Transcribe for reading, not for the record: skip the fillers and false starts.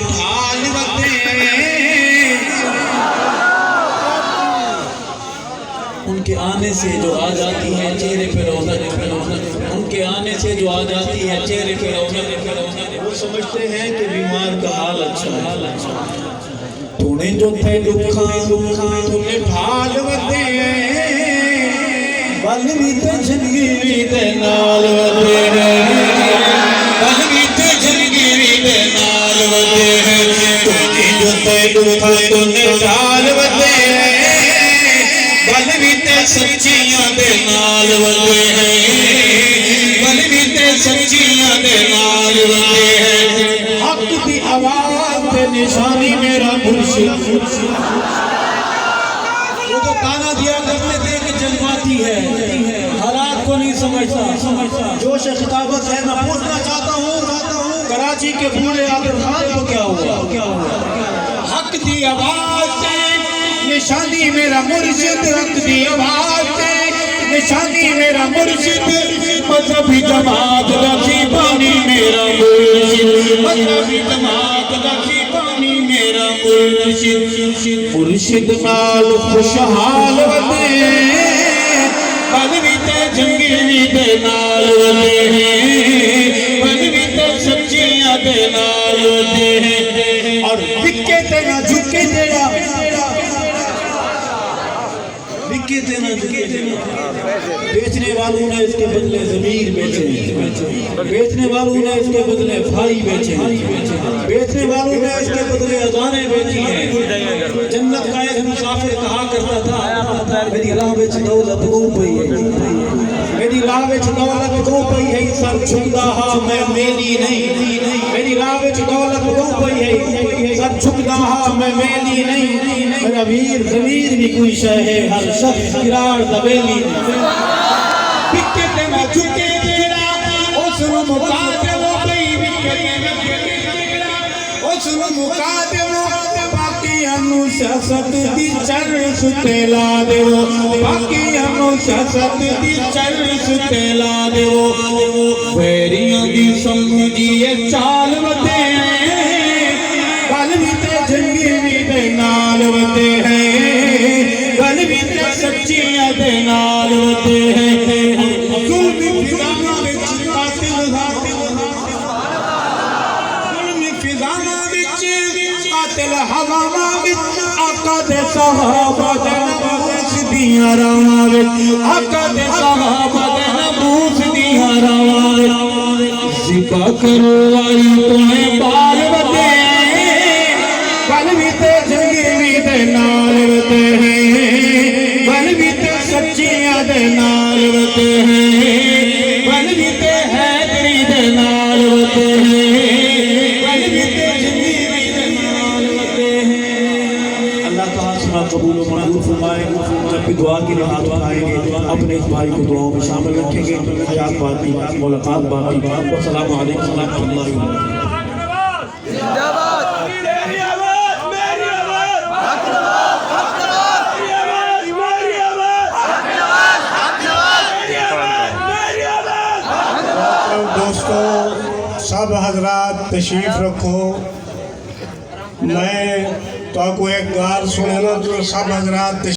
ढाल वते उनके आने से जो आ जाती है चेहरे पे रौनक, उनके आने से जो आ जाती है चेहरे पे रौनक, वो समझते हैं कि बीमार का हाल अच्छा है। तूने जो थे दुखा तूने ढाल वते बल भी ते जिंदगी दे नाल वते बल भी ते जिंदगी दे नाल वते तूने जो थे दुखा तूने ढाल वते बल भी ते सच्चियां दे नाल वते बल भी ते सच्चियां दे नाल वते हक दी आवाज ते निशानी मेरा मुर्शिद। वो जो ताना दिया करते थे कि जज्बाती है, हालात को नहीं समझता। जोश खिताबत है। मैं पूछना चाहता हूँ कराची के बूढ़े आदिल खान को क्या हुआ? हक दी आवाज से निशानी मेरा मुर्शिद, हक दी आवाज से निशानी मेरा मुर्शिद, मजहबी जमात दा पानी मेरा मुर्शिद, मजहबी जमात दा पानी मेरा मुर्शिद। मुर्शिद नाल खुशहाल वते बल भी ते जंगी दे नाल वते बल भी ते सच्चियां दे नाल वते और बिके ते ना झुके तेरा बिके ते ना झुके तेरा। बेचने वालों ने इसके बदले ज़मीर बेचे, बेचने वालों ने इसके बदले भाई बेचे, बेचने वालों ने इसके बदले अज़ानें बेची हैं। जन्नत का एक मुसाफिर कहा करता था मेरी राह विच दौलत को पई है, मेरी राह विच दौलत को पई है, सर झुकदा हा मैं मेली नहीं, मेरी राह विच दौलत को पई है, सर झुकदा हा मैं मेली नहीं। मेरा वीर ज़मीर भी कोई शय है, हर शख्स किरार दबेली बिके ते ना झुके तेरा उस मुकादे वो पई बिके ते ना झुके तेरा उस मुकादे वो बाकी अनु सियासत दी चर्च ते ला देवो, बाकी अनु सियासत दी चर्च ते ला देवो। वैरियां दी समझिए चाल वते गल भी ते जंगी भी दे नाल वते है, गल भी ते सच्चियां दे नाल वते है। आका दे सहाबा दे नबूस दियां रावां विच, आका दे सहाबा दे नबूस दियां रावां विच ज़िबा करवाई तूने बाल वते गल भी ते जंगी दे नाल वते गल भी ते सच्चियां दे नाल वते गल भी ते हैदरी दे नाल वते गल भी ते कबूल मंजूर फरमाए। जब भी दुआ के लिए हाथ उठाएंगे अपने इस भाई को दुआओं में शामिल रखेंगे। हयात बाकी मुलाकात बाकी। अस्सलामु अलैकुम व रहमतुल्लाहि व बरकातुहू। दोस्तों सब हजरात तशरीफ रखो। मैं तो आपको एक गाल सुने ना तो सब हजरात